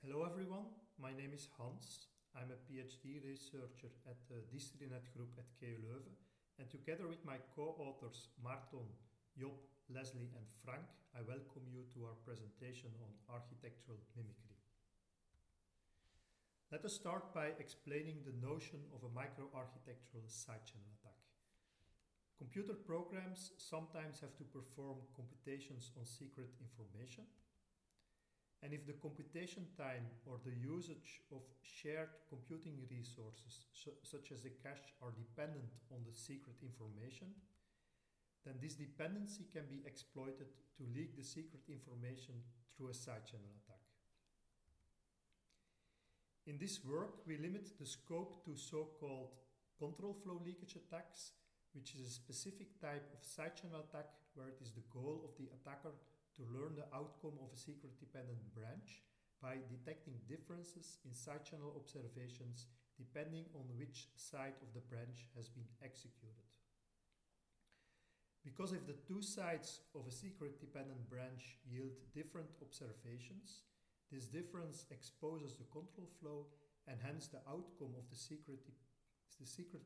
Hello everyone, my name is Hans. I'm a PhD researcher at the Distrinet group at KU Leuven, and together with my co-authors Maarten, Job, Leslie and Frank, I welcome you to our presentation on architectural mimicry. Let us start by explaining the notion of a microarchitectural side channel attack. Computer programs sometimes have to perform computations on secret information. And if the computation time or the usage of shared computing resources, such as the cache, are dependent on the secret information, then this dependency can be exploited to leak the secret information through a side channel attack. In this work, we limit the scope to so-called control flow leakage attacks, which is a specific type of side channel attack where it is the goal of the attacker to learn the outcome of a secret-dependent branch by detecting differences in side channel observations depending on which side of the branch has been executed. Because if the two sides of a secret-dependent branch yield different observations, this difference exposes the control flow and hence the outcome of the secret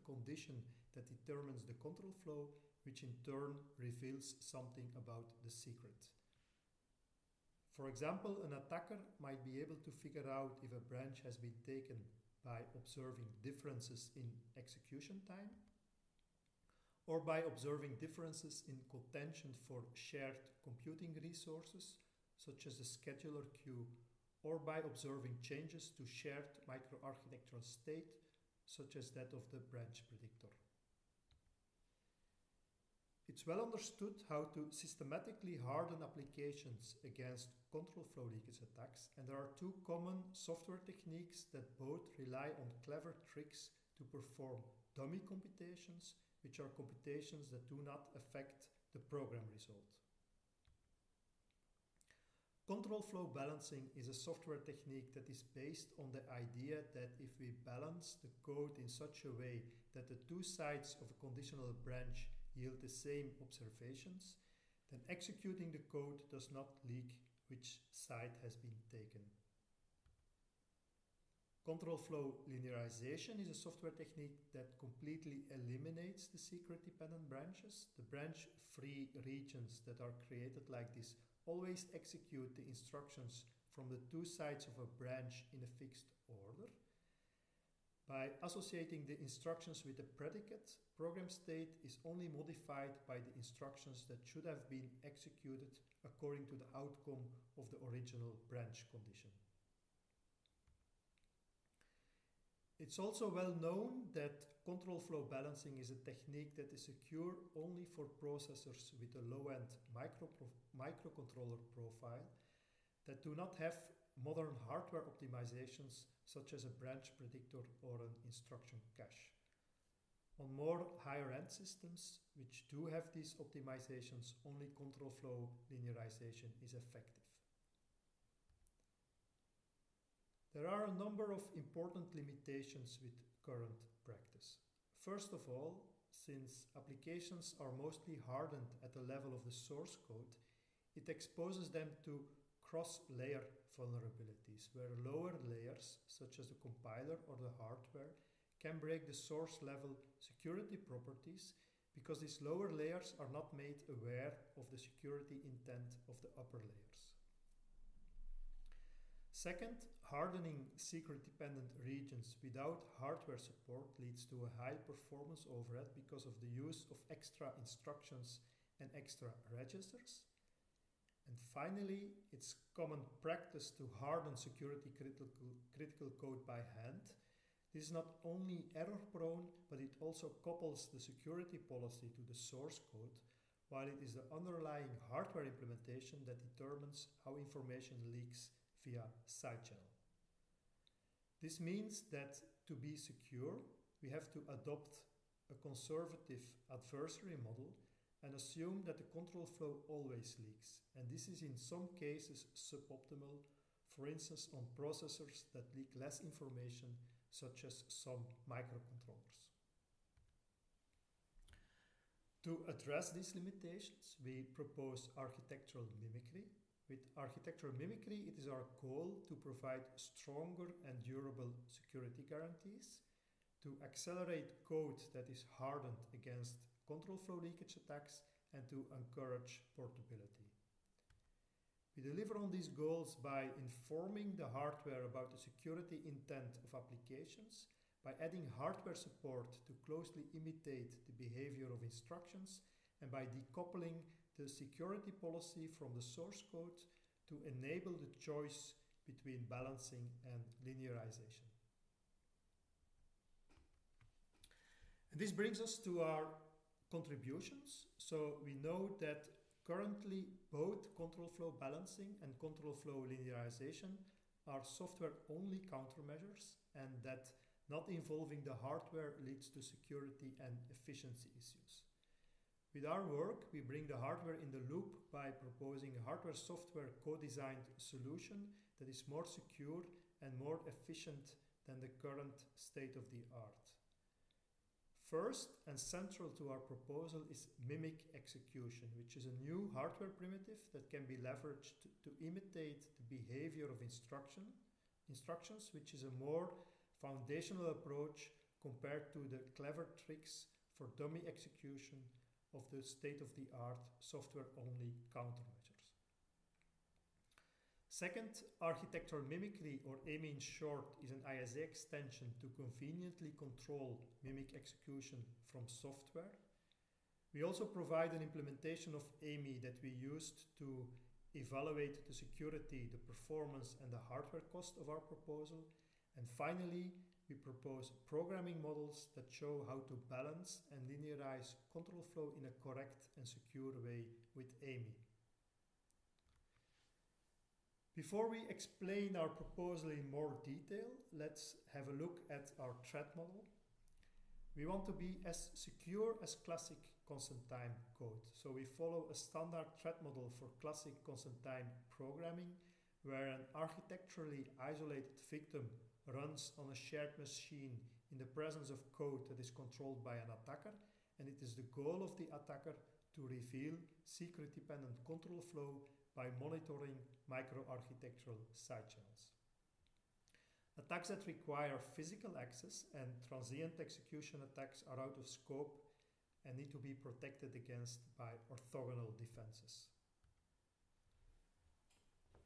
condition that determines the control flow, which in turn reveals something about the secret. For example, an attacker might be able to figure out if a branch has been taken by observing differences in execution time, or by observing differences in contention for shared computing resources, such as the scheduler queue, or by observing changes to shared microarchitectural state, such as that of the branch predictor. It's well understood how to systematically harden applications against control flow leakage attacks, and there are two common software techniques that both rely on clever tricks to perform dummy computations, which are computations that do not affect the program result. Control flow balancing is a software technique that is based on the idea that if we balance the code in such a way that the two sides of a conditional branch yield the same observations, then executing the code does not leak which side has been taken. Control flow linearization is a software technique that completely eliminates the secret-dependent branches. The branch-free regions that are created like this always execute the instructions from the two sides of a branch in a fixed order. By associating the instructions with a predicate, program state is only modified by the instructions that should have been executed according to the outcome of the original branch condition. It's also well known that control flow balancing is a technique that is secure only for processors with a low-end microcontroller profile that do not have modern hardware optimizations such as a branch predictor or an instruction cache. On more higher-end systems, which do have these optimizations, only control flow linearization is effective. There are a number of important limitations with current practice. First of all, since applications are mostly hardened at the level of the source code, it exposes them to cross-layer vulnerabilities, where lower layers, such as the compiler or the hardware, can break the source-level security properties because these lower layers are not made aware of the security intent of the upper layers. Second, hardening secret-dependent regions without hardware support leads to a high performance overhead because of the use of extra instructions and extra registers. And finally, it's common practice to harden security critical code by hand. This is not only error-prone, but it also couples the security policy to the source code, while it is the underlying hardware implementation that determines how information leaks via side channel. This means that to be secure, we have to adopt a conservative adversary model and assume that the control flow always leaks, and this is in some cases suboptimal, for instance on processors that leak less information, such as some microcontrollers. To address these limitations, we propose architectural mimicry, With architectural mimicry, it is our goal to provide stronger and durable security guarantees, to accelerate code that is hardened against control flow leakage attacks, and to encourage portability. We deliver on these goals by informing the hardware about the security intent of applications, by adding hardware support to closely imitate the behavior of instructions, and by decoupling the security policy from the source code to enable the choice between balancing and linearization. And this brings us to our contributions. So we know that currently both control flow balancing and control flow linearization are software-only countermeasures, and that not involving the hardware leads to security and efficiency issues. With our work, we bring the hardware in the loop by proposing a hardware-software co-designed solution that is more secure and more efficient than the current state-of-the-art. First and central to our proposal is mimic execution, which is a new hardware primitive that can be leveraged to imitate the behavior of instructions, which is a more foundational approach compared to the clever tricks for dummy execution of the state-of-the-art software-only countermeasures. Second, architectural mimicry, or AMI in short, is an ISA extension to conveniently control mimic execution from software. We also provide an implementation of AMI that we used to evaluate the security, the performance, and the hardware cost of our proposal. And finally, we propose programming models that show how to balance and linearize control flow in a correct and secure way with AMI. Before we explain our proposal in more detail, let's have a look at our threat model. We want to be as secure as classic constant time code. So we follow a standard threat model for classic constant time programming, where an architecturally isolated victim runs on a shared machine in the presence of code that is controlled by an attacker, and it is the goal of the attacker to reveal secret-dependent control flow by monitoring microarchitectural side channels. Attacks that require physical access and transient execution attacks are out of scope and need to be protected against by orthogonal defenses.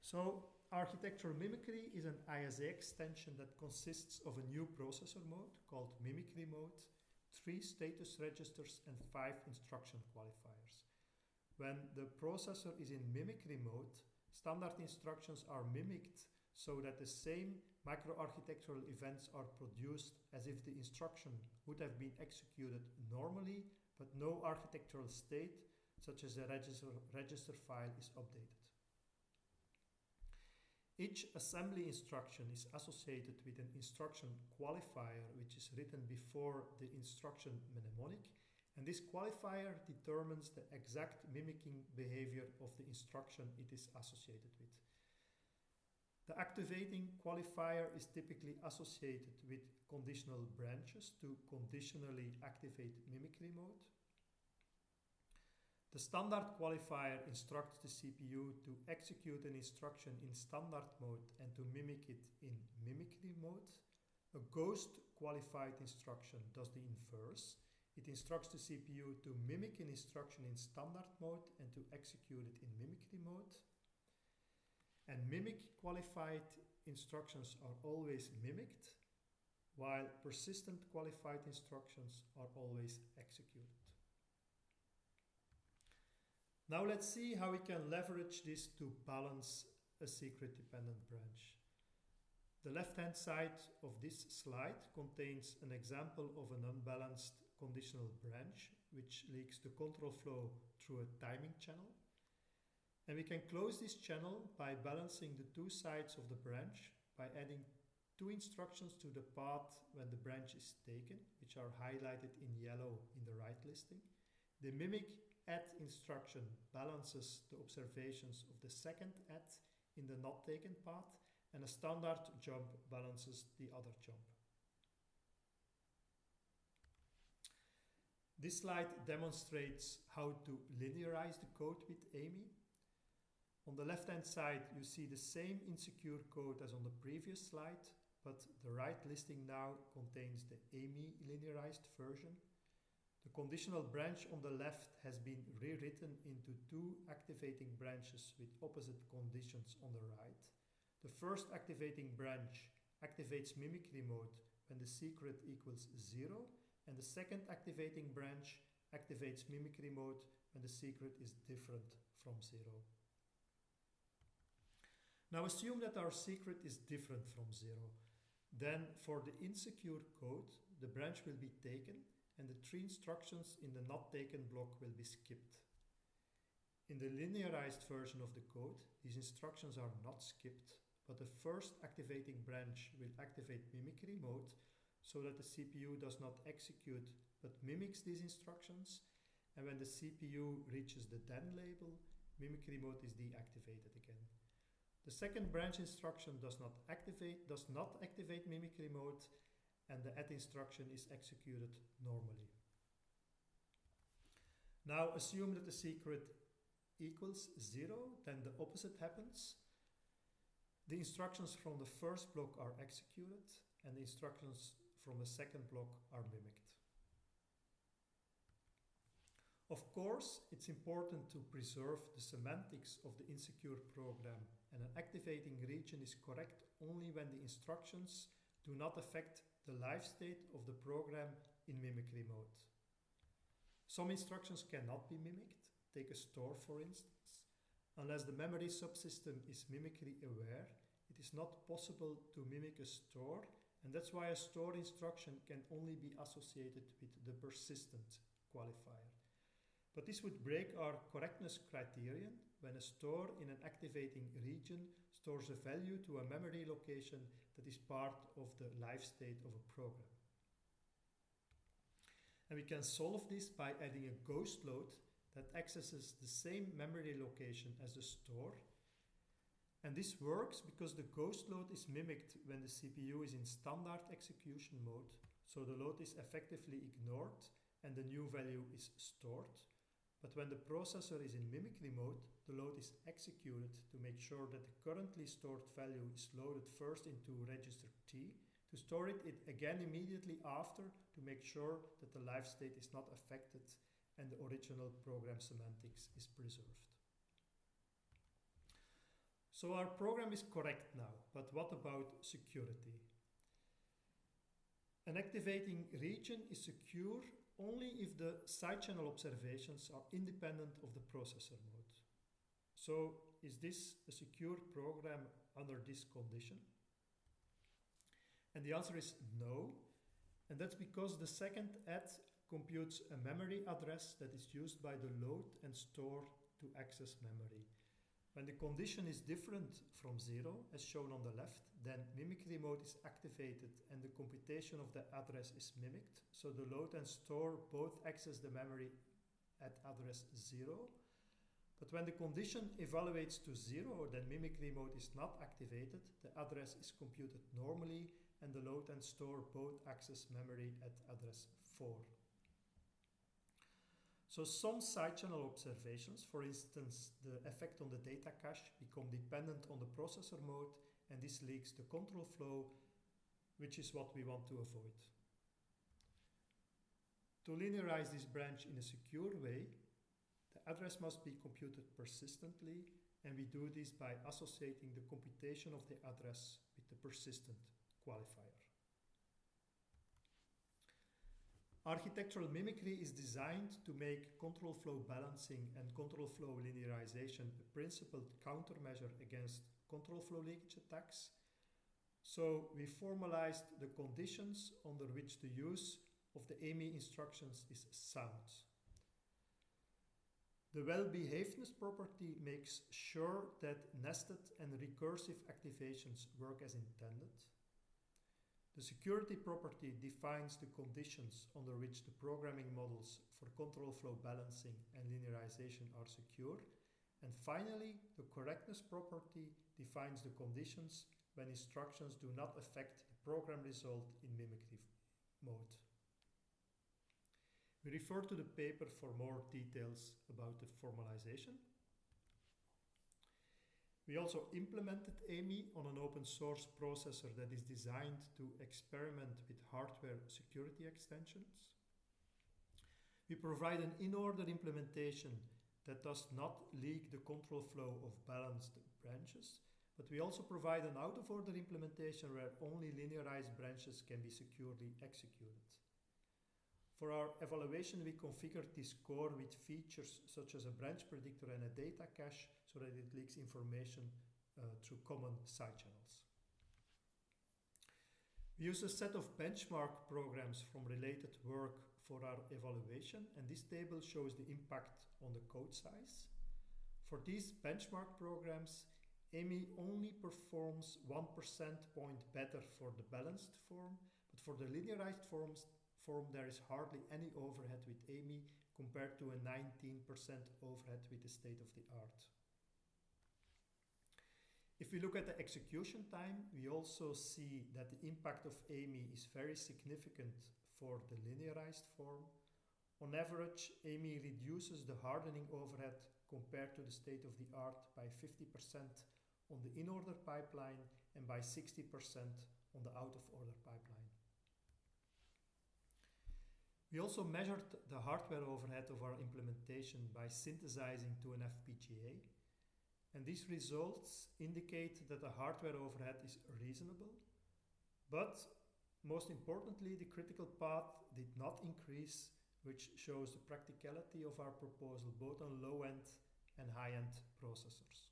So, architectural mimicry is an ISA extension that consists of a new processor mode called Mimicry mode, 3 status registers, and 5 instruction qualifiers. When the processor is in mimicry mode, standard instructions are mimicked so that the same microarchitectural events are produced as if the instruction would have been executed normally, but no architectural state, such as the register file, is updated. Each assembly instruction is associated with an instruction qualifier, which is written before the instruction mnemonic, and this qualifier determines the exact mimicking behavior of the instruction it is associated with. The activating qualifier is typically associated with conditional branches to conditionally activate mimicry mode. The standard qualifier instructs the CPU to execute an instruction in standard mode and to mimic it in mimicry mode. A ghost qualified instruction does the inverse. It instructs the CPU to mimic an instruction in standard mode and to execute it in mimicry mode. And mimic qualified instructions are always mimicked, while persistent qualified instructions are always executed. Now let's see how we can leverage this to balance a secret-dependent branch. The left-hand side of this slide contains an example of an unbalanced conditional branch, which leaks the control flow through a timing channel. And we can close this channel by balancing the two sides of the branch by adding 2 instructions to the path when the branch is taken, which are highlighted in yellow in the right listing. The mimic add instruction balances the observations of the second add in the not taken path, and a standard jump balances the other jump. This slide demonstrates how to linearize the code with AMI. On the left-hand side, you see the same insecure code as on the previous slide, but the right listing now contains the AMI linearized version. The conditional branch on the left has been rewritten into two activating branches with opposite conditions on the right. The first activating branch activates mimicry mode when the secret equals 0, and the second activating branch activates mimicry mode when the secret is different from 0. Now assume that our secret is different from 0. Then for the insecure code, the branch will be taken and the 3 instructions in the not taken block will be skipped. In the linearized version of the code, these instructions are not skipped, but the first activating branch will activate mimicry mode so that the CPU does not execute but mimics these instructions, and when the CPU reaches the then label, mimicry mode is deactivated again. The second branch instruction does not activate mimicry mode, and the add instruction is executed normally. Now assume that the secret equals 0, then the opposite happens. The instructions from the first block are executed, and the instructions from the second block are mimicked. Of course, it's important to preserve the semantics of the insecure program, and an activating region is correct only when the instructions do not affect the live state of the program in mimicry mode. Some instructions cannot be mimicked. Take a store, for instance. Unless the memory subsystem is mimicry aware, it is not possible to mimic a store, and that's why a store instruction can only be associated with the persistent qualifier. But this would break our correctness criterion when a store in an activating region stores a value to a memory location that is part of the live state of a program. And we can solve this by adding a ghost load that accesses the same memory location as the store. And this works because the ghost load is mimicked when the CPU is in standard execution mode, so the load is effectively ignored and the new value is stored. But when the processor is in mimicry mode, the load is executed to make sure that the currently stored value is loaded first into register T, to store it again immediately after to make sure that the live state is not affected and the original program semantics is preserved. So our program is correct now, but what about security? An activating region is secure only if the side channel observations are independent of the processor mode. So is this a secure program under this condition? And the answer is no, and that's because the second add computes a memory address that is used by the load and store to access memory. When the condition is different from 0, as shown on the left, then mimicry mode is activated and the computation of the address is mimicked. So the load and store both access the memory at address 0. But when the condition evaluates to 0, then mimicry mode is not activated, the address is computed normally, and the load and store both access memory at address 4. So some side channel observations, for instance, the effect on the data cache, become dependent on the processor mode, and this leaks the control flow, which is what we want to avoid. To linearize this branch in a secure way, the address must be computed persistently, and we do this by associating the computation of the address with the persistent qualifier. Architectural mimicry is designed to make control flow balancing and control flow linearization a principled countermeasure against control flow leakage attacks. So we formalized the conditions under which the use of the AMI instructions is sound. The well-behavedness property makes sure that nested and recursive activations work as intended. The security property defines the conditions under which the programming models for control flow balancing and linearization are secure. And finally, the correctness property defines the conditions when instructions do not affect the program result in mimicry mode. We refer to the paper for more details about the formalization. We also implemented AMI on an open source processor that is designed to experiment with hardware security extensions. We provide an in-order implementation that does not leak the control flow of balanced branches, but we also provide an out-of-order implementation where only linearized branches can be securely executed. For our evaluation, we configured this core with features such as a branch predictor and a data cache so that it leaks information through common side channels. We use a set of benchmark programs from related work for our evaluation, and this table shows the impact on the code size. For these benchmark programs, AMI only performs 1% point better for the balanced form, but for the linearized form there is hardly any overhead with AMI compared to a 19% overhead with the state of the art. If we look at the execution time, we also see that the impact of AMI is very significant for the linearized form. On average, AMI reduces the hardening overhead compared to the state of the art by 50% on the in-order pipeline and by 60% on the out-of-order pipeline. We also measured the hardware overhead of our implementation by synthesizing to an FPGA, and these results indicate that the hardware overhead is reasonable, but most importantly, the critical path did not increase, which shows the practicality of our proposal both on low-end and high-end processors.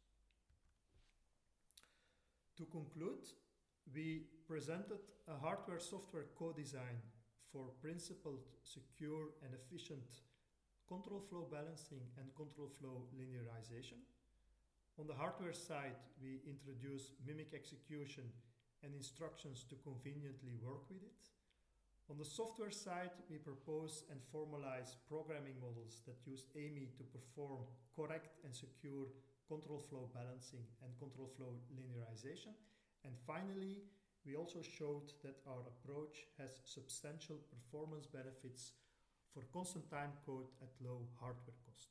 To conclude, we presented a hardware-software co-design for principled, secure, and efficient control flow balancing and control flow linearization. On the hardware side, we introduce mimic execution and instructions to conveniently work with it. On the software side, we propose and formalize programming models that use AMI to perform correct and secure control flow balancing and control flow linearization. And finally, we also showed that our approach has substantial performance benefits for constant time code at low hardware cost.